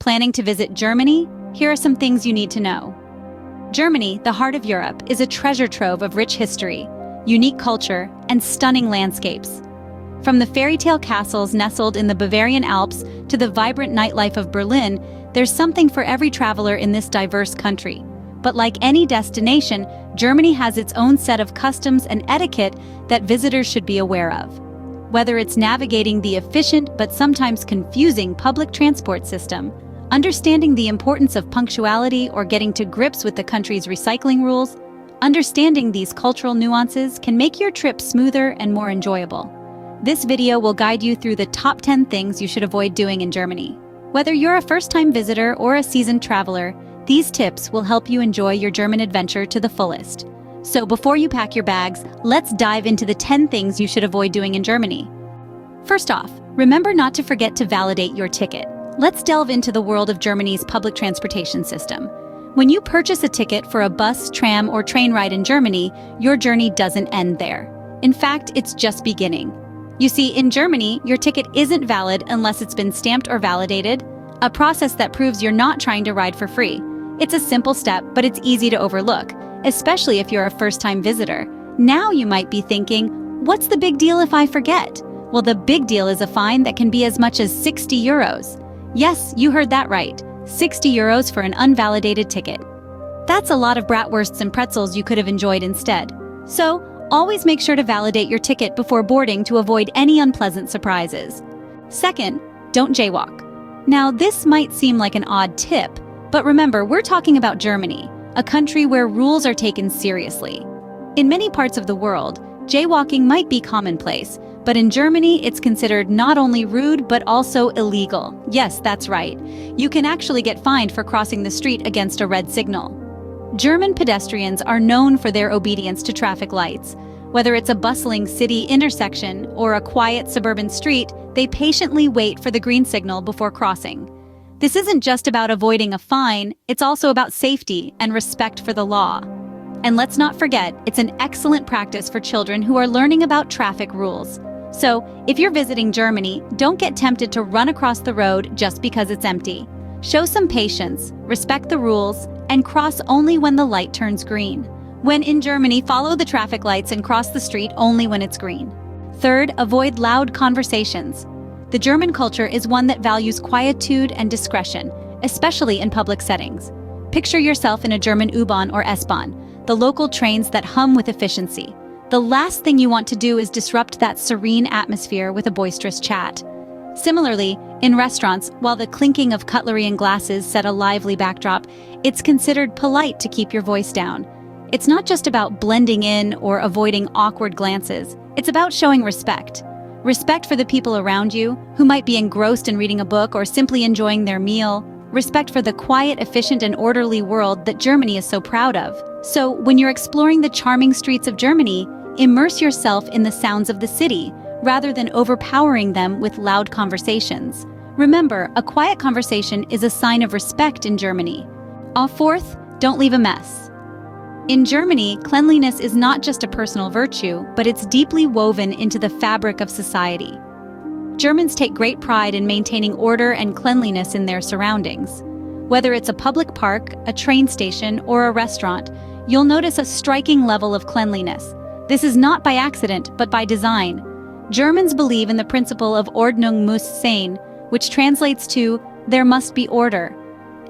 Planning to visit Germany? Here are some things you need to know. Germany, the heart of Europe, is a treasure trove of rich history, unique culture, and stunning landscapes. From the fairy tale castles nestled in the Bavarian Alps to the vibrant nightlife of Berlin, there's something for every traveler in this diverse country. But like any destination, Germany has its own set of customs and etiquette that visitors should be aware of. Whether it's navigating the efficient but sometimes confusing public transport system, understanding the importance of punctuality, or getting to grips with the country's recycling rules, understanding these cultural nuances can make your trip smoother and more enjoyable. This video will guide you through the top 10 things you should avoid doing in Germany. Whether you're a first-time visitor or a seasoned traveler, these tips will help you enjoy your German adventure to the fullest. So before you pack your bags, let's dive into the 10 things you should avoid doing in Germany. First off, remember not to forget to validate your ticket. Let's delve into the world of Germany's public transportation system. When you purchase a ticket for a bus, tram, or train ride in Germany, your journey doesn't end there. In fact, it's just beginning. You see, in Germany, your ticket isn't valid unless it's been stamped or validated, a process that proves you're not trying to ride for free. It's a simple step, but it's easy to overlook, especially if you're a first-time visitor. Now you might be thinking, what's the big deal if I forget? Well, the big deal is a fine that can be as much as 60 euros. Yes, you heard that right. 60 euros for an unvalidated ticket. That's a lot of bratwursts and pretzels you could have enjoyed instead. So, always make sure to validate your ticket before boarding to avoid any unpleasant surprises. Second, don't jaywalk. Now, this might seem like an odd tip, but remember, we're talking about Germany, a country where rules are taken seriously. In many parts of the world, jaywalking might be commonplace, but in Germany, it's considered not only rude, but also illegal. Yes, that's right. You can actually get fined for crossing the street against a red signal. German pedestrians are known for their obedience to traffic lights. Whether it's a bustling city intersection or a quiet suburban street, they patiently wait for the green signal before crossing. This isn't just about avoiding a fine, it's also about safety and respect for the law. And let's not forget, it's an excellent practice for children who are learning about traffic rules. So, if you're visiting Germany, don't get tempted to run across the road just because it's empty. Show some patience, respect the rules, and cross only when the light turns green. When in Germany, follow the traffic lights and cross the street only when it's green. Third, avoid loud conversations. The German culture is one that values quietude and discretion, especially in public settings. Picture yourself in a German U-Bahn or S-Bahn, the local trains that hum with efficiency. The last thing you want to do is disrupt that serene atmosphere with a boisterous chat. Similarly, in restaurants, while the clinking of cutlery and glasses set a lively backdrop, it's considered polite to keep your voice down. It's not just about blending in or avoiding awkward glances. It's about showing respect. Respect for the people around you, who might be engrossed in reading a book or simply enjoying their meal. Respect for the quiet, efficient, and orderly world that Germany is so proud of. So, when you're exploring the charming streets of Germany, immerse yourself in the sounds of the city, rather than overpowering them with loud conversations. Remember, a quiet conversation is a sign of respect in Germany. Fourth, don't leave a mess. In Germany, cleanliness is not just a personal virtue, but it's deeply woven into the fabric of society. Germans take great pride in maintaining order and cleanliness in their surroundings. Whether it's a public park, a train station, or a restaurant, you'll notice a striking level of cleanliness. This is not by accident, but by design. Germans believe in the principle of Ordnung muss sein, which translates to, there must be order.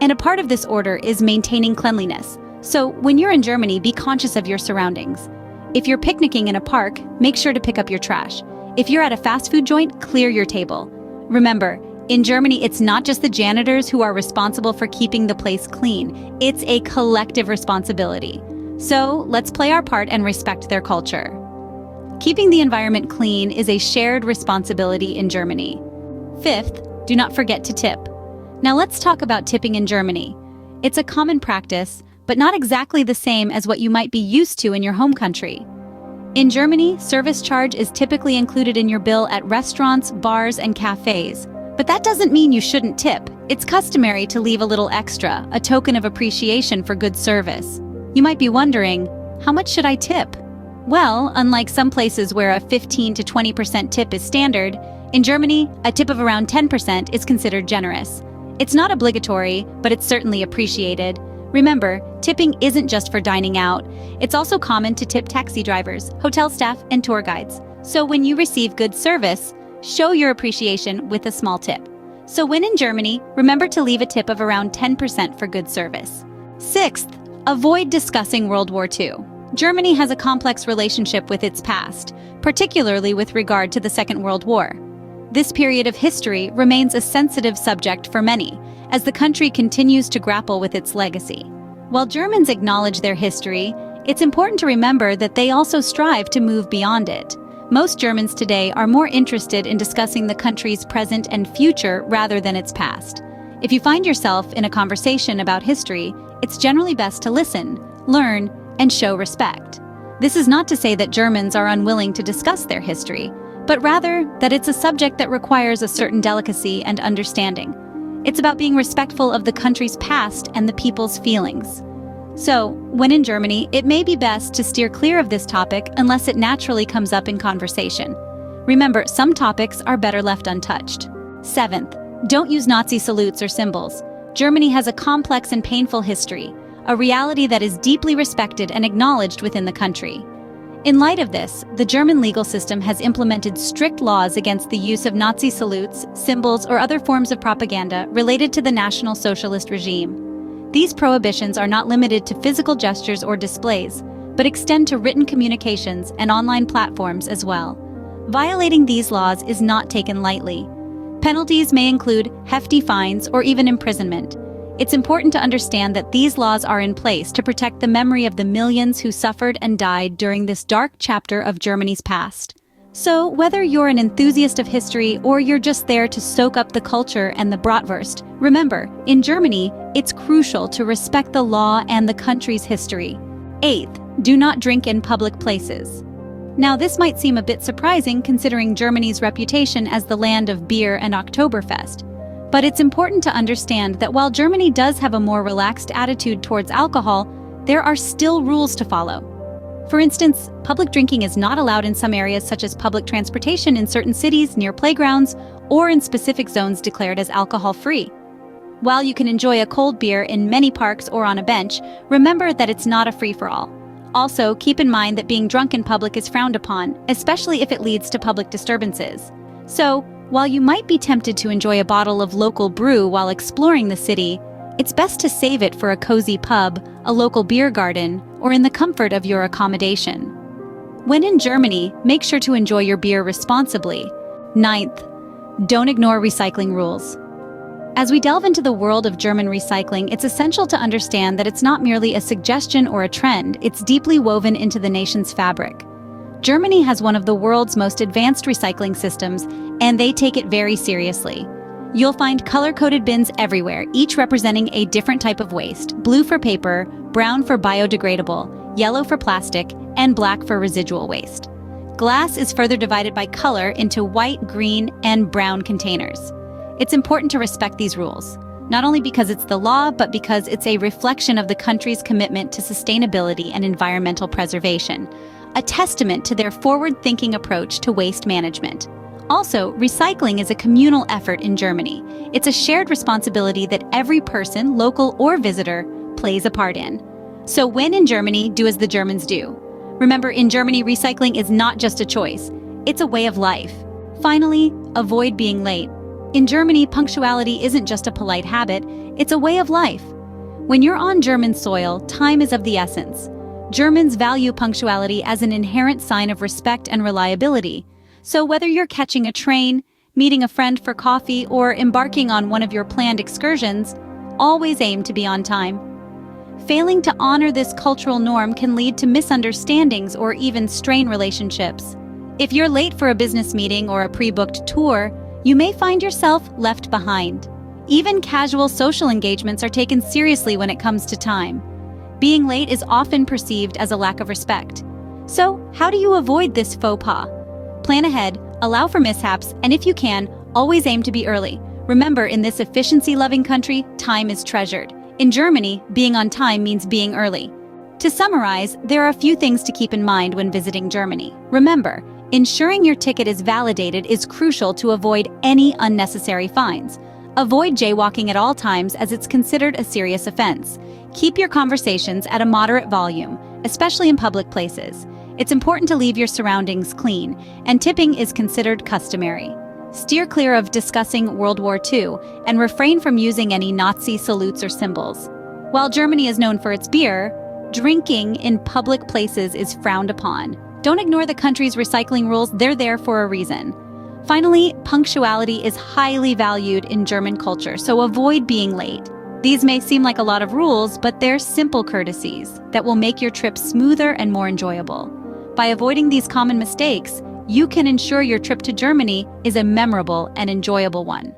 And a part of this order is maintaining cleanliness. So, when you're in Germany, be conscious of your surroundings. If you're picnicking in a park, make sure to pick up your trash. If you're at a fast food joint, clear your table. Remember, in Germany, it's not just the janitors who are responsible for keeping the place clean. It's a collective responsibility. So, let's play our part and respect their culture. Keeping the environment clean is a shared responsibility in Germany. Fifth, do not forget to tip. Now let's talk about tipping in Germany. It's a common practice, but not exactly the same as what you might be used to in your home country. In Germany, service charge is typically included in your bill at restaurants, bars, and cafes. But that doesn't mean you shouldn't tip. It's customary to leave a little extra, a token of appreciation for good service. You might be wondering, how much should I tip? Well, unlike some places where a 15 to 20% tip is standard, in Germany, a tip of around 10% is considered generous. It's not obligatory, but it's certainly appreciated. Remember, tipping isn't just for dining out. It's also common to tip taxi drivers, hotel staff, and tour guides. So when you receive good service, show your appreciation with a small tip. So when in Germany, remember to leave a tip of around 10% for good service. Sixth, avoid discussing World War II. Germany has a complex relationship with its past, particularly with regard to the Second World War. This period of history remains a sensitive subject for many, as the country continues to grapple with its legacy. While Germans acknowledge their history, it's important to remember that they also strive to move beyond it. Most Germans today are more interested in discussing the country's present and future rather than its past. If you find yourself in a conversation about history, it's generally best to listen, learn, and show respect. This is not to say that Germans are unwilling to discuss their history, but rather that it's a subject that requires a certain delicacy and understanding. It's about being respectful of the country's past and the people's feelings. So, when in Germany, it may be best to steer clear of this topic unless it naturally comes up in conversation. Remember, some topics are better left untouched. Seventh, don't use Nazi salutes or symbols. Germany has a complex and painful history, a reality that is deeply respected and acknowledged within the country. In light of this, the German legal system has implemented strict laws against the use of Nazi salutes, symbols, or other forms of propaganda related to the National Socialist regime. These prohibitions are not limited to physical gestures or displays, but extend to written communications and online platforms as well. Violating these laws is not taken lightly. Penalties may include hefty fines or even imprisonment. It's important to understand that these laws are in place to protect the memory of the millions who suffered and died during this dark chapter of Germany's past. So, whether you're an enthusiast of history or you're just there to soak up the culture and the bratwurst, remember, in Germany, it's crucial to respect the law and the country's history. Eighth, do not drink in public places. Now, this might seem a bit surprising considering Germany's reputation as the land of beer and Oktoberfest. But it's important to understand that while Germany does have a more relaxed attitude towards alcohol, there are still rules to follow. For instance, public drinking is not allowed in some areas such as public transportation in certain cities, near playgrounds, or in specific zones declared as alcohol-free. While you can enjoy a cold beer in many parks or on a bench, remember that it's not a free-for-all. Also, keep in mind that being drunk in public is frowned upon, especially if it leads to public disturbances. So, while you might be tempted to enjoy a bottle of local brew while exploring the city, it's best to save it for a cozy pub, a local beer garden, or in the comfort of your accommodation. When in Germany, make sure to enjoy your beer responsibly. Ninth, don't ignore recycling rules. As we delve into the world of German recycling, it's essential to understand that it's not merely a suggestion or a trend, it's deeply woven into the nation's fabric. Germany has one of the world's most advanced recycling systems, and they take it very seriously. You'll find color-coded bins everywhere, each representing a different type of waste: blue for paper, brown for biodegradable, yellow for plastic, and black for residual waste. Glass is further divided by color into white, green, and brown containers. It's important to respect these rules, not only because it's the law, but because it's a reflection of the country's commitment to sustainability and environmental preservation, a testament to their forward-thinking approach to waste management. Also, recycling is a communal effort in Germany. It's a shared responsibility that every person, local or visitor, plays a part in. So when in Germany, do as the Germans do. Remember, in Germany, recycling is not just a choice, it's a way of life. Finally, avoid being late. In Germany, punctuality isn't just a polite habit, it's a way of life. When you're on German soil, time is of the essence. Germans value punctuality as an inherent sign of respect and reliability. So whether you're catching a train, meeting a friend for coffee, or embarking on one of your planned excursions, always aim to be on time. Failing to honor this cultural norm can lead to misunderstandings or even strain relationships. If you're late for a business meeting or a pre-booked tour, you may find yourself left behind. Even casual social engagements are taken seriously when it comes to time. Being late is often perceived as a lack of respect. So, how do you avoid this faux pas? Plan ahead, allow for mishaps, and if you can, always aim to be early. Remember, in this efficiency-loving country, time is treasured. In Germany, being on time means being early. To summarize, there are a few things to keep in mind when visiting Germany. Remember, ensuring your ticket is validated is crucial to avoid any unnecessary fines. Avoid jaywalking at all times as it's considered a serious offense. Keep your conversations at a moderate volume, especially in public places. It's important to leave your surroundings clean, and tipping is considered customary. Steer clear of discussing World War II and refrain from using any Nazi salutes or symbols. While Germany is known for its beer, drinking in public places is frowned upon. Don't ignore the country's recycling rules, they're there for a reason. Finally, punctuality is highly valued in German culture, so avoid being late. These may seem like a lot of rules, but they're simple courtesies that will make your trip smoother and more enjoyable. By avoiding these common mistakes, you can ensure your trip to Germany is a memorable and enjoyable one.